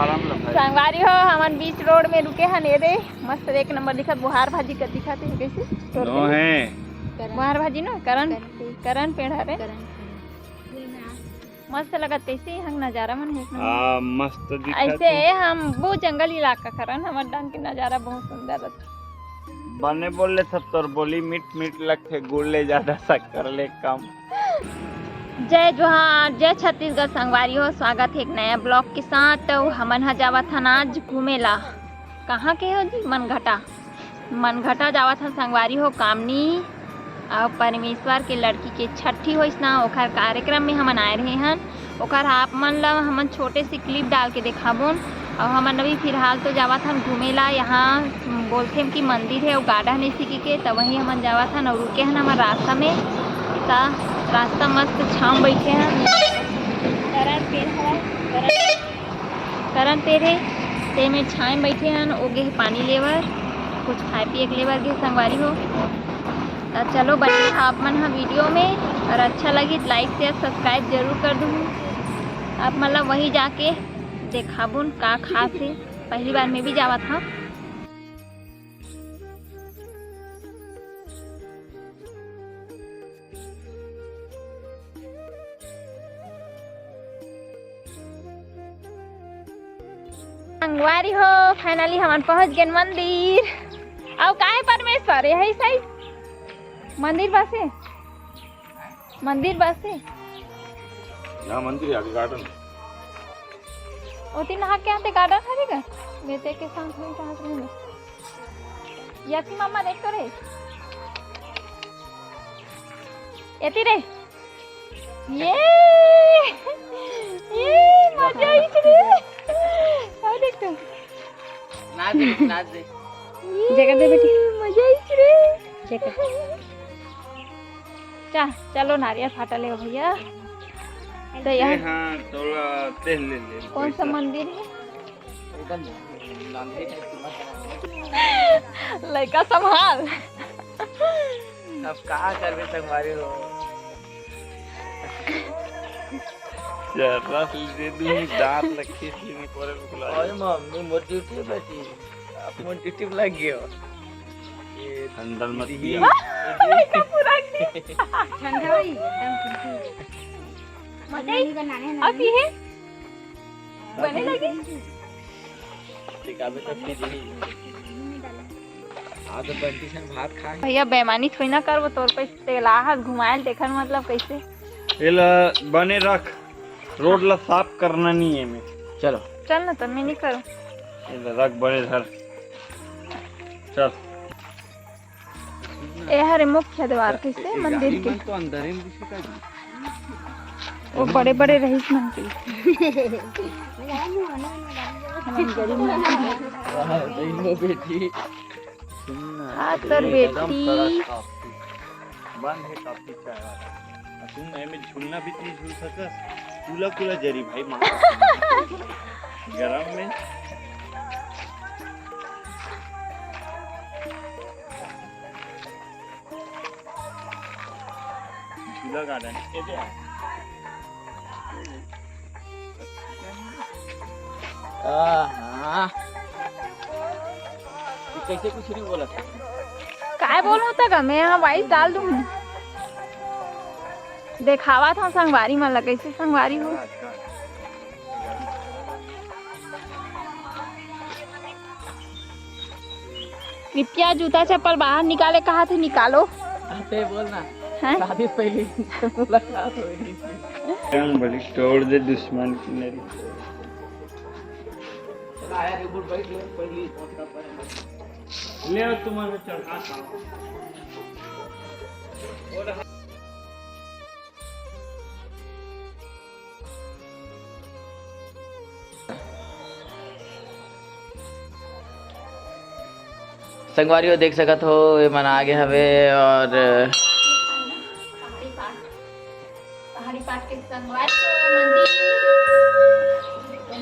संगवारी हो हमन बीच रोड में रुके हन ये दे मस्त एक नंबर दिखत बुहार भाजी का दिखत है कैसे नो है बुहार भाजी ना करण पेड़ हरे मस्त लगत कैसे हंग नजारा मन है एक नंबर मस्त दिखत ऐसे हम वो जंगल इलाका करन हमर डांग के नजारा बहुत सुंदर रहता बने बोले सब तोर बोली मीठ मीठ लगते गुड़ ले ज्यादा शक्कर ले कम। जय जोहार जय छत्तीसगढ़ संगवारी हो स्वागत है एक नया ब्लॉग के साथ। तो हमन हा जावत हन आज घूमेला कहाँ के हो जी मनघटा जावत हन संगवारी हो कामनी और परमेश्वर के लड़की के छठी होइस ना ओखर कार्यक्रम में हमन आए रहे हन ओखर आप मन ला हमन छोटे से क्लिप डाल के दिखाबोन। और हमन अभी फिलहाल तो जावत हन घूमेला यहाँ बोलथे कि मंदिर है और गार्डन है इसी के तो वहीं हमन जावत हन और रुके हन हमारे रास्ता में रास्ता मस्त छाँव बैठे हैं करण पेड़ है ते में छाए बैठे हैं ओगे पानी लेवर कुछ खाए पिए के लेवर के संगवारी हो। तो चलो बने आप मन हाँ वीडियो में और अच्छा लगी लाइक शेयर सब्सक्राइब जरूर कर दूँ। आप मतलब वहीं जाके देखाबुन का खास है पहली बार मैं भी जावा था। संगवारी हो फाइनली हम पहुंच गए मंदिर अब काहे परमेश्वर यही सही मंदिर बसे यहाँ मंदिर आगे गार्डन ओती नहा के आते गार्डन है का बेटे के साथ में कहां से यति मामा देख तो रे यति रे ये मजा आई रे आ देख तो नाच दे जगह दे बेटी मजा आई रे जगह चलो नारियल फाटा ले भैया। तो यहाँ हाँ थोड़ा तेल ले कौन सा मंदिर है लड़का संभाल अब कहाँ करबे संगवारी हो रस दे दूँ दांत लखी सीने कोरे बुला ओए मम्मी मोर ड्यूटी बेटी आप मोर ड्यूटी लग गयो ये अंदर मत भी लड़का पूरा ठंडा हुई एकदम अब ये बने लगे दिखावे तो पीजी आज बंटीशन भात खा भैया बेईमानी थोड़ी ना कर वो तोर पे तेलाहा घुमाएल देखन मतलब कैसे एला बने रख रोड ला साफ करना नहीं है मैं चल ना तो मैं नहीं करूँ एला रख बने धर चल ये हरे मुख्य द्वार कैसे मंदिर के तो अंदर ही दिखता है वो बड़े बड़े रहीस मंदिर बेटी हाँ सर बेटी बंद है काफी चाय सुन में झूलना भी नहीं झूल सकस कूला जरी भाई मां गरम में झूला गार्डन कैसे है कैसे कुछ नहीं बोला काय बोल होता का मैं यहाँ वाइस डाल दूँ देखावा था संगवारी मन लगे कैसे संगवारी हो कृपया जूता चप्पल बाहर निकाले कहा थे निकालो बोलना शादी पहले मुलाकात होगी बड़ी तोड़ दे दुश्मन की मेरी ले तुम्हारे चढ़ा संगवारी देख सकत हो ये मन आगे हवे और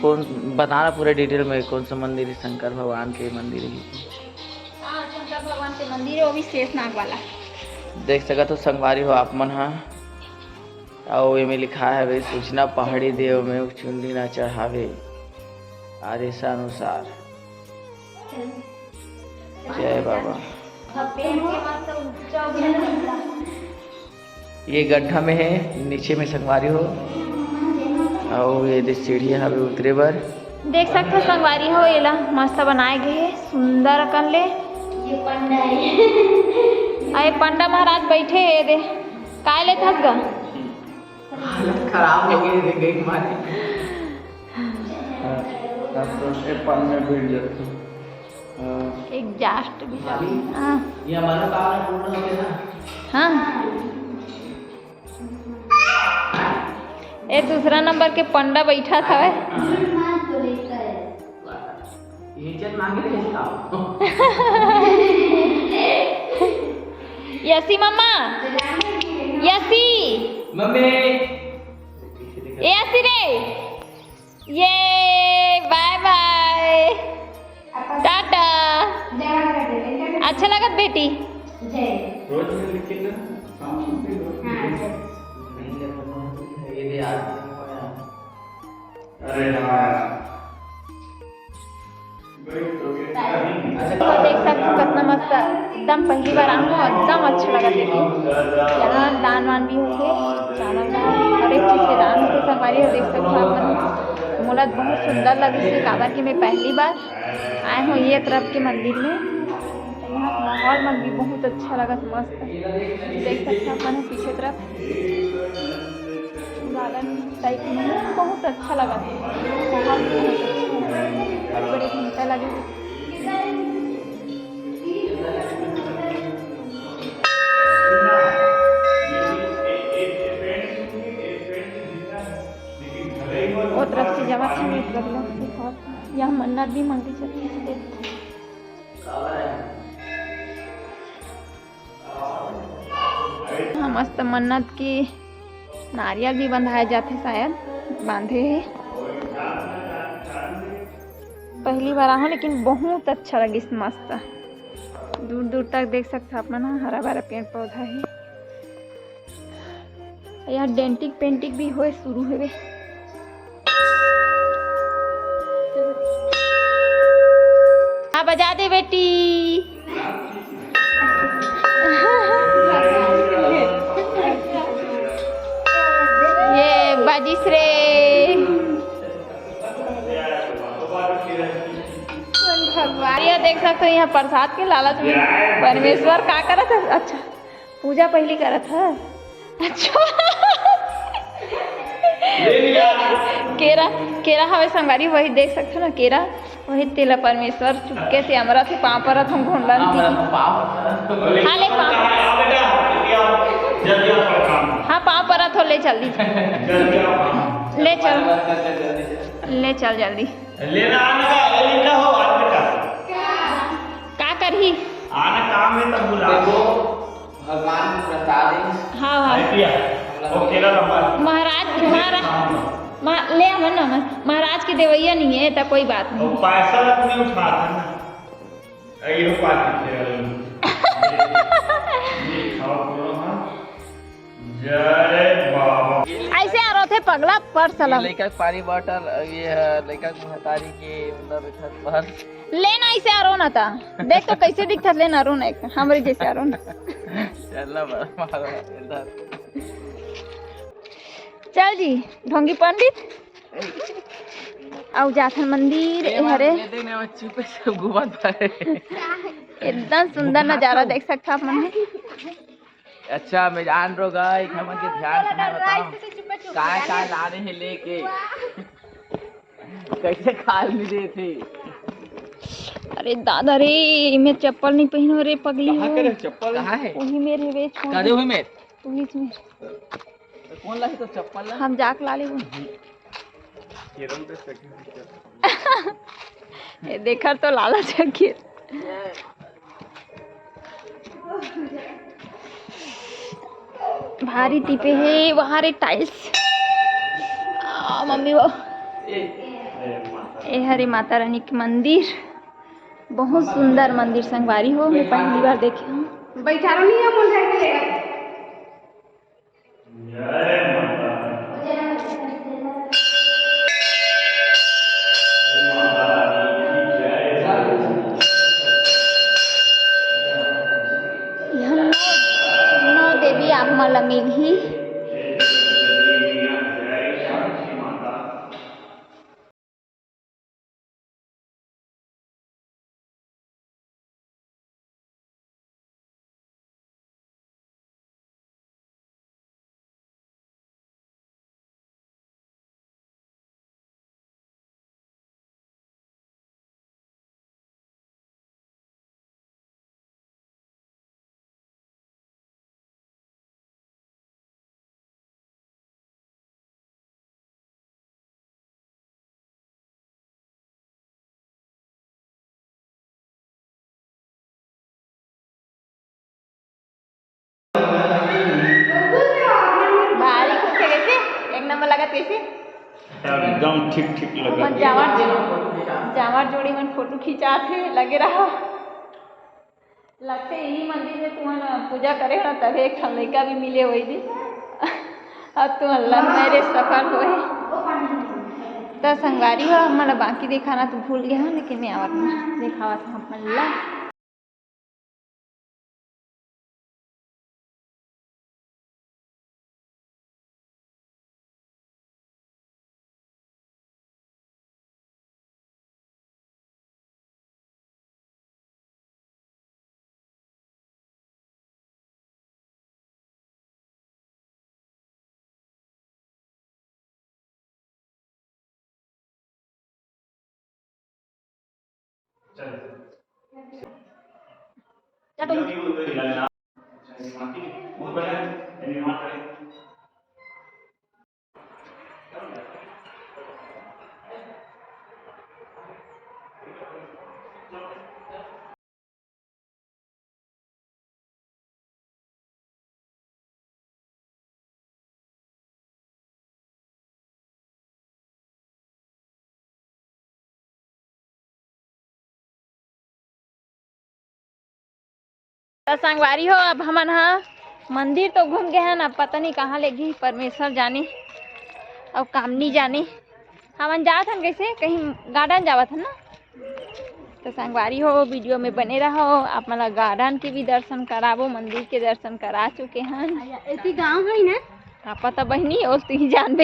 कौन बताना पूरे डिटेल में कौन सा मंदिर है शंकर भगवान के मंदिर है शंकर भगवान के मंदिर है वो भी शेषनाग वाला देख सकत हो संगवारी हो आप मन हाँ और ये में लिखा है वे सूचना पहाड़ी देव में चुंदी ना चढ़ावे आदेशानुसार। जय बाबा। ये गड्ढा में है, नीचे में संगवारी हो और ये सीढ़ी हमें उतरे बर देख सकते संगवारी हो। एला मस्त बनाए गए सुंदर कर ले। अरे पंडा महाराज बैठे है दे काय ले थक गा। हालत खराब हो गई गई हमारी। एग्जॉस्ट भी ये हमारा काम पूर्ण हो गया ना। हाँ ये दूसरा नंबर के पंडा बैठा था यसी मम्मा यसी मम्मी यसी रे ये बाय बाय टाटा। अच्छा लगत बेटी। देख सकते हो कितना मस्त एकदम पहली बार आऊँ एकदम अच्छा लगा देखिए। यहाँ दान वान भी होते चावल दान हर एक चीज़ के दान होते संगवारी हो। देख सकते हो आप मोला बहुत सुंदर लगी थी काबर कि मैं पहली बार आए हूँ ये तरफ के मंदिर में। यहाँ माहौल मन भी बहुत अच्छा लगा मस्त देख सकते हैं अपन पीछे तरफ गार्डन टाइप में बहुत अच्छा लगा। बड़े बड़े घंटा लगे वो तरफ से जमा यहाँ मन्नत भी मांगी जाती है। हाँ मस्त मन्नत की नारियल भी बंधाए जाते शायद बांधे है। पहली बार आऊँ लेकिन बहुत अच्छा लगी मस्त। दूर दूर तक देख सकते आप ना हरा भरा पेड़ पौधा है। यहाँ डेंटिक पेंटिंग भी हो शुरू हुए। हाँ बजा दे बेटी। ये बाजिश रे भगवान। देख सकते हो यहाँ प्रसाद के लालच में परमेश्वर का करत है। अच्छा पूजा पहली करत है। अच्छा केरा केरा हवे संगारी वही देख सकते हो ना केरा वही तेला परमेश्वर चुपके से हमरा से पाँव परत हम घूमलन हाँ ले पाँव हाँ पाँव परत हो ले चल दी ले चल जल्दी लेना आने का हो आज बेटा का करही आना काम में तब बुला भगवान प्रसाद। हाँ हाँ महाराज ले अमन ना महाराज की देवैया नहीं है तो कोई बात नहीं। पैसा नहीं उठाते ना ये पार्टी जय बाबा ऐसे आ रहे थे पगला पर सलाम लड़का पानी बॉटल ये लड़का महतारी के मतलब पर लेना ऐसे आ रो ना था देख तो कैसे दिखता लेना रो ना हमारे जैसे आ रो ना चल जी ढोंगी पंडित आओ जाथन मंदिर हरे एकदम सुंदर नजारा देख सकते आप मन। अच्छा मैं जान रो गई हमन के ध्यान से बताओ काय लाने है लेके कैसे खाल मिले थे। अरे दादा रे मैं चप्पल नहीं पहनो रे पगली हो। चप्पल कहाँ है वही मेरे वे छोड़ दे हुई मेरे बीच में कौन लाई तो चप्पल हम जाक ला ले ये देखकर तो लालच है कि भारी टिपे है वहाँ रे टाइल्स मम्मी वो ये हरे माता रानी के मंदिर बहुत सुंदर मंदिर संगवारी हो। मैं पहली बार देखी हूँ। बैठा नहीं है कौन जाएगा देवी आप मन ला मिलही। बारीक होके कैसे एक नंबर लगा कैसे एकदम ठीक ठीक लगा। मन जावर जोड़ी मन फोटो खिंचाथे लगे रहा। लगते यही मंदिर में तुमन पूजा करे हो तभी एक ठन लड़का भी मिले वही दिन अब तुम लव मैरिज सफल होए। तो संगवारी हो हमारा बाकी दिखाना तो भूल गया हूँ लेकिन मैं और दिखावा था अपन ला। तो संगवारी हो अब हमन हा मंदिर तो घूम गए हैं ना, पता नहीं कहाँ ले गई परमेश्वर जाने अब कामनी जाने। हमन जात हन कैसे कहीं गार्डन जावत हन ना। तो संगवारी हो वीडियो में बने रहो, आप मतलब गार्डन के भी दर्शन कराबो, मंदिर के दर्शन करा चुके हैं। ऐसी गाँव है ना, पता बहनी और तू ही जानबे।